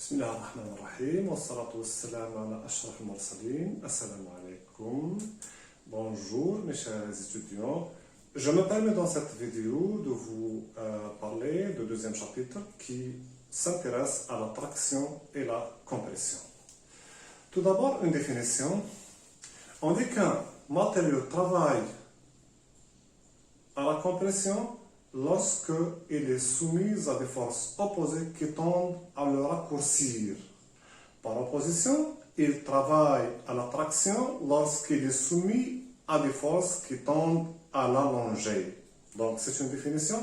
بسم الله الرحمن الرحيم والصلاة والسلام على أشرف المرسلين. Assalamu alaikum. Bonjour mes chers étudiants. Je me permets dans cette vidéo de vous parler du deuxième chapitre qui s'intéresse à la traction et la compression. Tout d'abord, une définition. On dit qu'un matériau travaille à la compression lorsque il est soumis à des forces opposées qui tendent à le raccourcir. Par opposition, il travaille à la traction lorsqu'il est soumis à des forces qui tendent à l'allonger. Donc, c'est une définition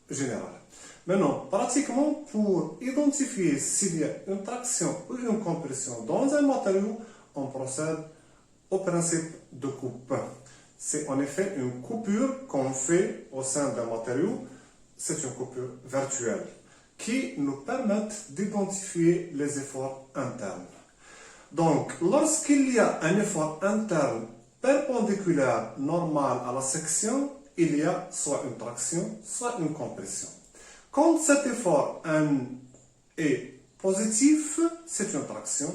générale. Maintenant, pratiquement, pour identifier s'il y a une traction ou une compression dans un matériau, on procède au principe de coupe. C'est en effet une coupure qu'on fait au sein d'un matériau. C'est une coupure virtuelle qui nous permet d'identifier les efforts internes. Donc, lorsqu'il y a un effort interne perpendiculaire normal à la section, il y a soit une traction, soit une compression. Quand cet effort N est positif, c'est une traction.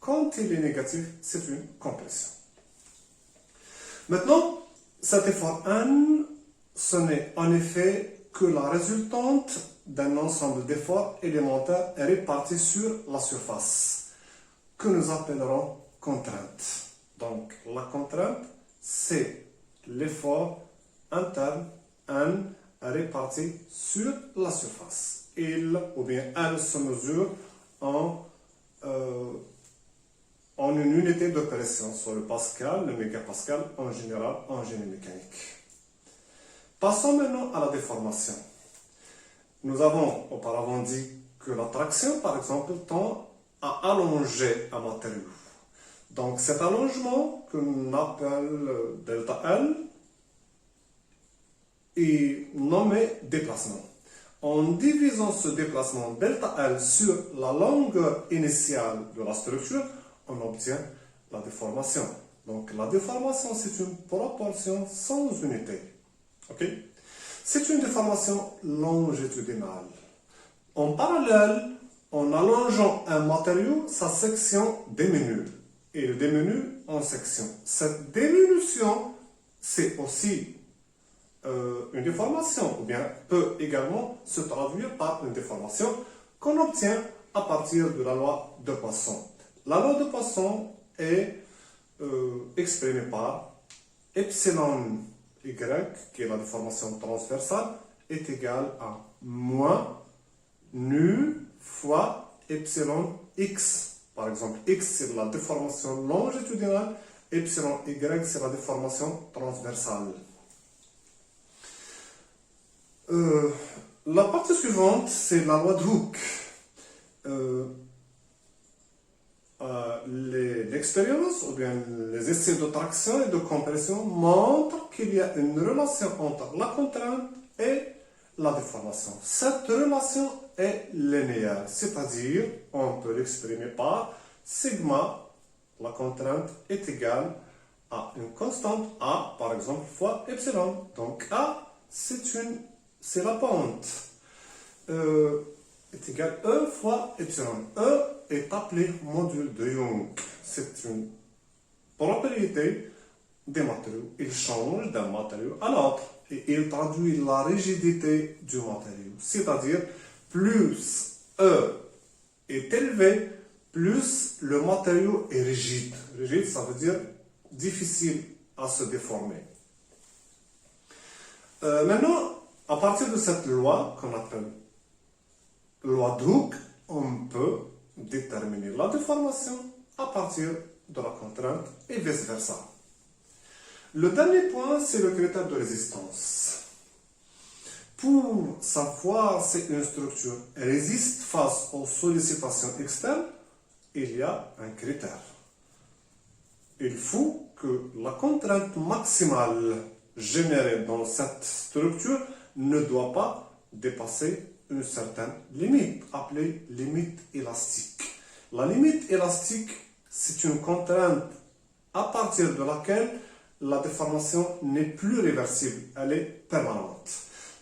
Quand il est négatif, c'est une compression. Maintenant, cet effort N, ce n'est en effet que la résultante d'un ensemble d'efforts élémentaires répartis sur la surface, que nous appellerons contrainte. Donc, la contrainte, c'est l'effort interne N réparti sur la surface. Il ou bien elle se mesure en une unité de pression, soit le pascal, le mégapascal, en général en génie mécanique. Passons maintenant à la déformation. Nous avons auparavant dit que la traction, par exemple, tend à allonger un matériau. Donc cet allongement, que l'on appelle delta L, est nommé déplacement. En divisant ce déplacement delta L sur la longueur initiale de la structure, on obtient la déformation. Donc la déformation, c'est une proportion sans unité. Okay? C'est une déformation longitudinale. En parallèle, en allongeant un matériau, sa section diminue. Et il diminue en section. Cette diminution, c'est aussi une déformation, ou bien peut également se traduire par une déformation qu'on obtient à partir de la loi de Poisson. La loi de Poisson est exprimée par epsilon y, qui est la déformation transversale, est égal à moins nu fois epsilon x. Par exemple, x c'est la déformation longitudinale, epsilon y c'est la déformation transversale. La partie suivante, c'est la loi de Hooke. L'expérience ou bien les essais de traction et de compression montrent qu'il y a une relation entre la contrainte et la déformation. Cette relation est linéaire, c'est-à-dire on peut l'exprimer par sigma, la contrainte est égale à une constante A, par exemple, fois epsilon. Donc A, c'est la pente. Est égal à E fois epsilon. E est appelé module de Young. C'est une propriété des matériaux. Il change d'un matériau à l'autre et il traduit la rigidité du matériau. C'est-à-dire, plus E est élevé, plus le matériau est rigide. Rigide, ça veut dire difficile à se déformer. Maintenant, à partir de cette loi qu'on appelle loi de Hooke, on peut déterminer la déformation à partir de la contrainte et vice-versa. Le dernier point, c'est le critère de résistance. Pour savoir si une structure résiste face aux sollicitations externes, il y a un critère. Il faut que la contrainte maximale générée dans cette structure ne doit pas dépasser une certaine limite, appelée limite élastique. La limite élastique, c'est une contrainte à partir de laquelle la déformation n'est plus réversible, elle est permanente.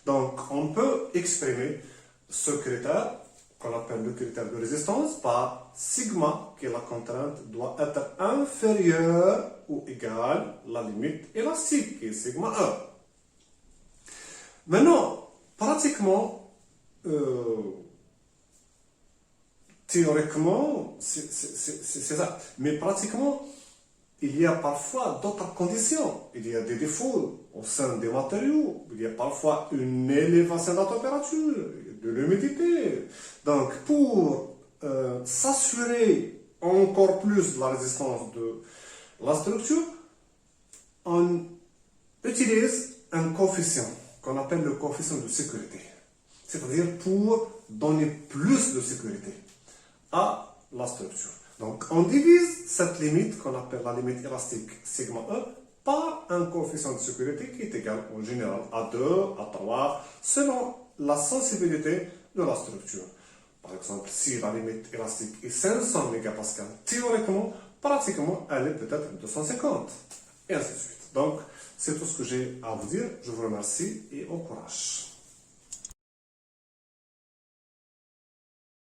Donc, on peut exprimer ce critère qu'on appelle le critère de résistance par sigma, qui est la contrainte, doit être inférieure ou égale à la limite élastique, qui est sigma 1. Maintenant, pratiquement, théoriquement, c'est ça. Mais pratiquement, il y a parfois d'autres conditions. Il y a des défauts au sein des matériaux. Il y a parfois une élévation de la température, de l'humidité. Donc, pour s'assurer encore plus de la résistance de la structure, on utilise un coefficient qu'on appelle le coefficient de sécurité. C'est-à-dire pour donner plus de sécurité à la structure. Donc, on divise cette limite, qu'on appelle la limite élastique sigma E, par un coefficient de sécurité qui est égal en général à 2, à 3, selon la sensibilité de la structure. Par exemple, si la limite élastique est 500 mégapascales, théoriquement, pratiquement, elle est peut-être 250, et ainsi de suite. Donc, c'est tout ce que j'ai à vous dire. Je vous remercie et au courage.